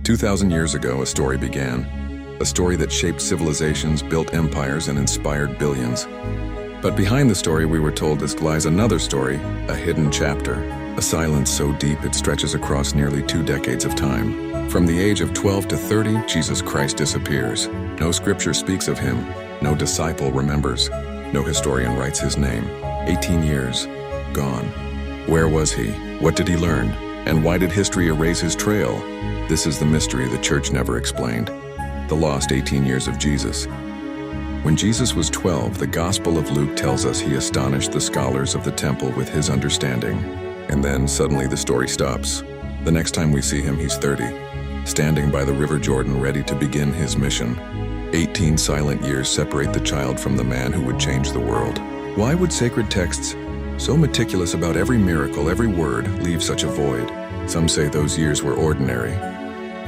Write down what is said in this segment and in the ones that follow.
2,000 years ago, a story began. A story that shaped civilizations, built empires, and inspired billions. But behind the story, we were told, lies another story, a hidden chapter, a silence so deep it stretches across nearly 2 decades of time. From the age of 12 to 30, Jesus Christ disappears. No scripture speaks of him. No disciple remembers. No historian writes his name. 18 years, gone. Where was he? What did he learn? And why did history erase his trail? This is the mystery the church never explained. The lost 18 years of Jesus. When Jesus was 12, the Gospel of Luke tells us he astonished the scholars of the temple with his understanding. And then suddenly the story stops. The next time we see him, he's 30, standing by the River Jordan ready to begin his mission. 18 silent years separate the child from the man who would change the world. Why would sacred texts, so meticulous about every miracle, every word, leave such a void? Some say those years were ordinary,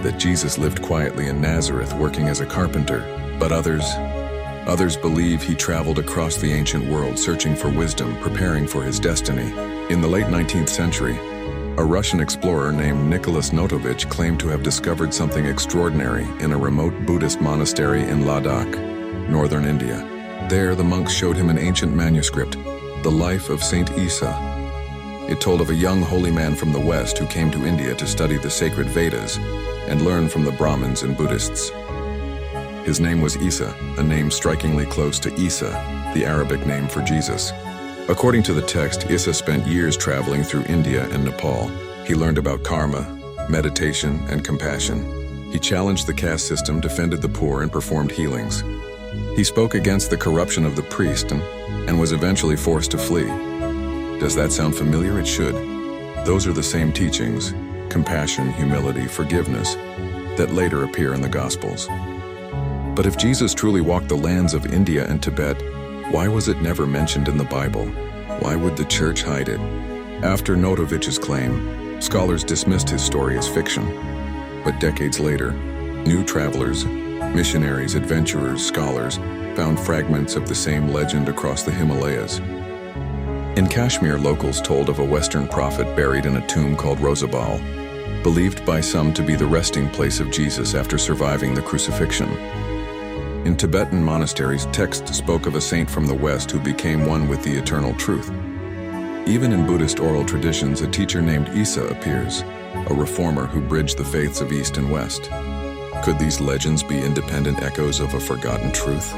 that Jesus lived quietly in Nazareth working as a carpenter, but others believe he traveled across the ancient world searching for wisdom, preparing for his destiny. In the late 19th century, a Russian explorer named Nicholas Notovich claimed to have discovered something extraordinary in a remote Buddhist monastery in Ladakh, northern India. There, the monks showed him an ancient manuscript, the life of Saint Isa. It told of a young holy man from the West who came to India to study the sacred Vedas and learn from the Brahmins and Buddhists. His name was Isa, a name strikingly close to Isa, the Arabic name for Jesus. According to the text, Isa spent years traveling through India and Nepal. He learned about karma, meditation, and compassion. He challenged the caste system, defended the poor, and performed healings. He spoke against the corruption of the priest and was eventually forced to flee. Does that sound familiar? It should. Those are the same teachings, compassion, humility, forgiveness, that later appear in the Gospels. But if Jesus truly walked the lands of India and Tibet, why was it never mentioned in the Bible? Why would the church hide it? After Notovich's claim, scholars dismissed his story as fiction. But decades later, new travelers, missionaries, adventurers, scholars found fragments of the same legend across the Himalayas. In Kashmir, locals told of a Western prophet buried in a tomb called Rosabal, believed by some to be the resting place of Jesus after surviving the crucifixion. In Tibetan monasteries, texts spoke of a saint from the West who became one with the eternal truth. Even in Buddhist oral traditions, a teacher named Isa appears, a reformer who bridged the faiths of East and West. Could these legends be independent echoes of a forgotten truth?